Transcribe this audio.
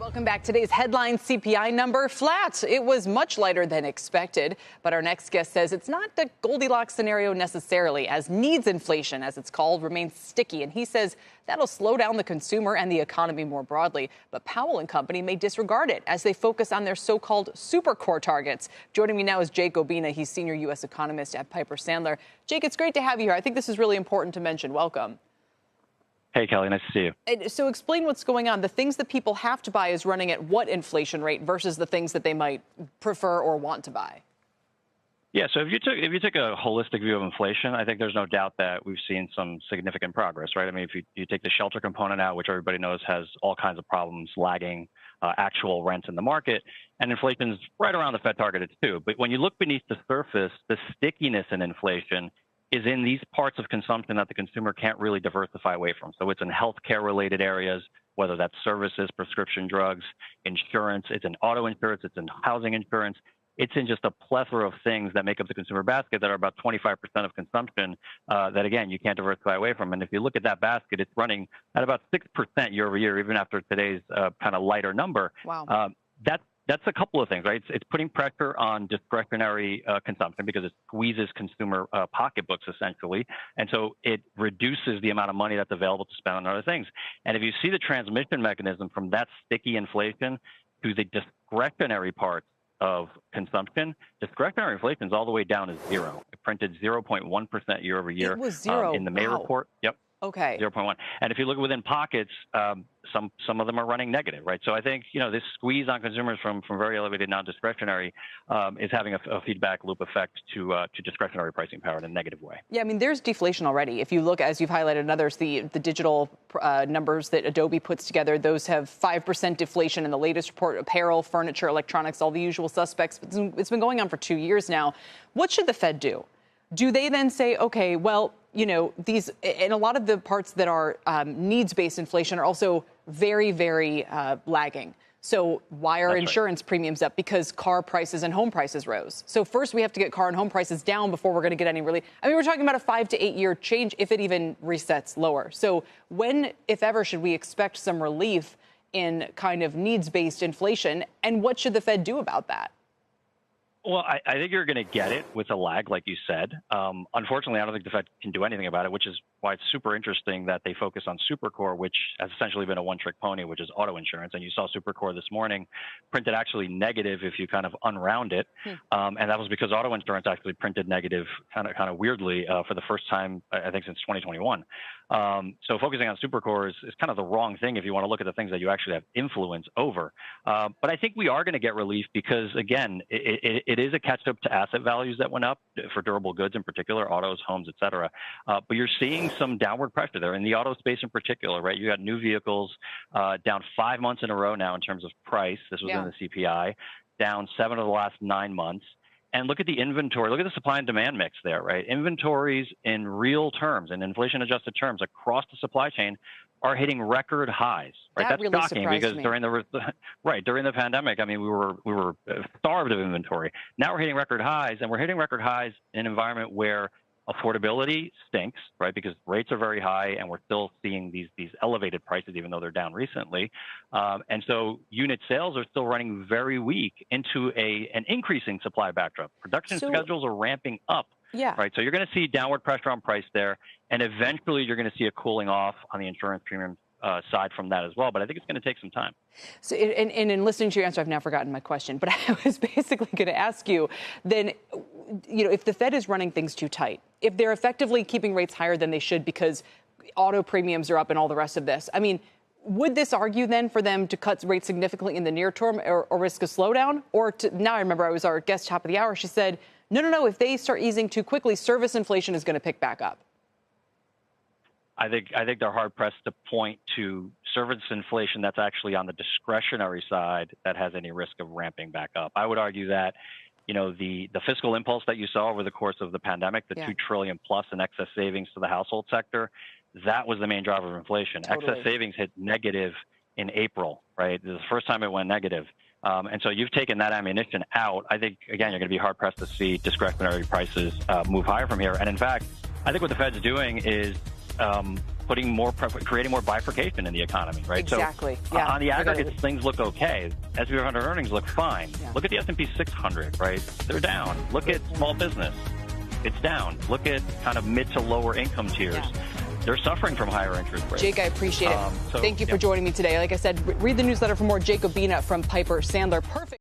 Welcome back. Today's headline CPI number flat. It was much lighter than expected, but our next guest says it's not the Goldilocks scenario necessarily, as needs inflation, as it's called, remains sticky. And he says that'll slow down the consumer and the economy more broadly. But Powell and company may disregard it as they focus on their so-called super core targets. Joining me now is Jake Oubina. He's senior U.S. economist at Piper Sandler. Jake, it's great to have you here. I think this is really important to mention. Welcome. Hey, Kelly, nice to see you. And so explain what's going on. The things that people have to buy is running at what inflation rate versus the things that they might prefer or want to buy? Yeah, so if you took a holistic view of inflation, I think there's no doubt that we've seen some significant progress, right? I mean, if you take the shelter component out, which everybody knows has all kinds of problems, lagging actual rents in the market, and inflation's right around the Fed target at 2. But when you look beneath the surface, the stickiness in inflation is in these parts of consumption that the consumer can't really diversify away from. So it's in healthcare-related areas, whether that's services, prescription drugs, insurance, it's in auto insurance, it's in housing insurance. It's in just a plethora of things that make up the consumer basket that are about 25% of consumption that, again, you can't diversify away from. And if you look at that basket, it's running at about 6% year over year, even after today's kind of lighter number. Wow. That's a couple of things, right? It's putting pressure on discretionary consumption because it squeezes consumer pocketbooks, essentially. And so it reduces the amount of money that's available to spend on other things. And if you see the transmission mechanism from that sticky inflation to the discretionary parts of consumption, discretionary inflation is all the way down to 0. It printed 0.1% year over year. It was 0. In the May report. Yep. Okay. 0.1. And if you look within pockets, some of them are running negative, right? So I think, this squeeze on consumers from very elevated non-discretionary is having a feedback loop effect to discretionary pricing power in a negative way. Yeah, I mean, there's deflation already. If you look, as you've highlighted in others, the digital numbers that Adobe puts together, those have 5% deflation in the latest report. Apparel, furniture, electronics, all the usual suspects. It's been going on for 2 years now. What should the Fed do? Do they then say, okay, well, these, and a lot of the parts that are needs-based inflation are also very, very lagging. So why are insurance premiums up? Because car prices and home prices rose. So first we have to get car and home prices down before we're going to get any relief. I mean, we're talking about a 5 to 8 year change if it even resets lower. So when, if ever, should we expect some relief in kind of needs-based inflation? And what should the Fed do about that? Well, I think you're going to get it with a lag, like you said. Unfortunately, I don't think the Fed can do anything about it, which is why it's super interesting that they focus on Supercore, which has essentially been a one-trick pony, which is auto insurance. And you saw Supercore this morning printed actually negative if you kind of unround it. And that was because auto insurance actually printed negative kind of weirdly for the first time, I think, since 2021. So focusing on Supercore is kind of the wrong thing if you want to look at the things that you actually have influence over. But I think we are going to get relief because, again, it is a catch-up to asset values that went up for durable goods in particular, autos, homes, et cetera. But you're seeing some downward pressure there in the auto space in particular, right? You got new vehicles down 5 months in a row now in terms of price. This was in the CPI, down 7 of the last 9 months. And look at the inventory. Look at the supply and demand mix there, right? Inventories in real terms, in inflation-adjusted terms across the supply chain are hitting record highs, right? That's really shocking because during the pandemic, I mean, we were starved of inventory. Now we're hitting record highs, and we're hitting record highs in an environment where affordability stinks, right? Because rates are very high, and we're still seeing these elevated prices, even though they're down recently. And so unit sales are still running very weak into an increasing supply backdrop. Production schedules are ramping up. Yeah. Right. So you're going to see downward pressure on price there, and eventually you're going to see a cooling off on the insurance premium side from that as well. But I think it's going to take some time. So, and in listening to your answer, I've now forgotten my question. But I was basically going to ask you, then, if the Fed is running things too tight, if they're effectively keeping rates higher than they should because auto premiums are up and all the rest of this, I mean, would this argue then for them to cut rates significantly in the near term or risk a slowdown? Or now I remember I was our guest top of the hour. She said, no. If they start easing too quickly, service inflation is going to pick back up. I think they're hard pressed to point to service inflation that's actually on the discretionary side that has any risk of ramping back up. I would argue that, the fiscal impulse that you saw over the course of the pandemic, the $2 trillion plus in excess savings to the household sector, that was the main driver of inflation. Totally. Excess savings hit negative in April, right? This is the first time it went negative. And so you've taken that ammunition out. I think, again, you're going to be hard-pressed to see discretionary prices move higher from here. And in fact, I think what the Fed's doing is creating more bifurcation in the economy, right? Exactly. So yeah. on the aggregates, things look okay. S&P 500 earnings look fine. Yeah. Look at the S&P 600, right? They're down. Look at small business. It's down. Look at kind of mid to lower income tiers. Yeah. They're suffering from higher interest rates. Jake, I appreciate it. Thank you for joining me today. Like I said, read the newsletter for more. Jake Oubina from Piper Sandler. Perfect.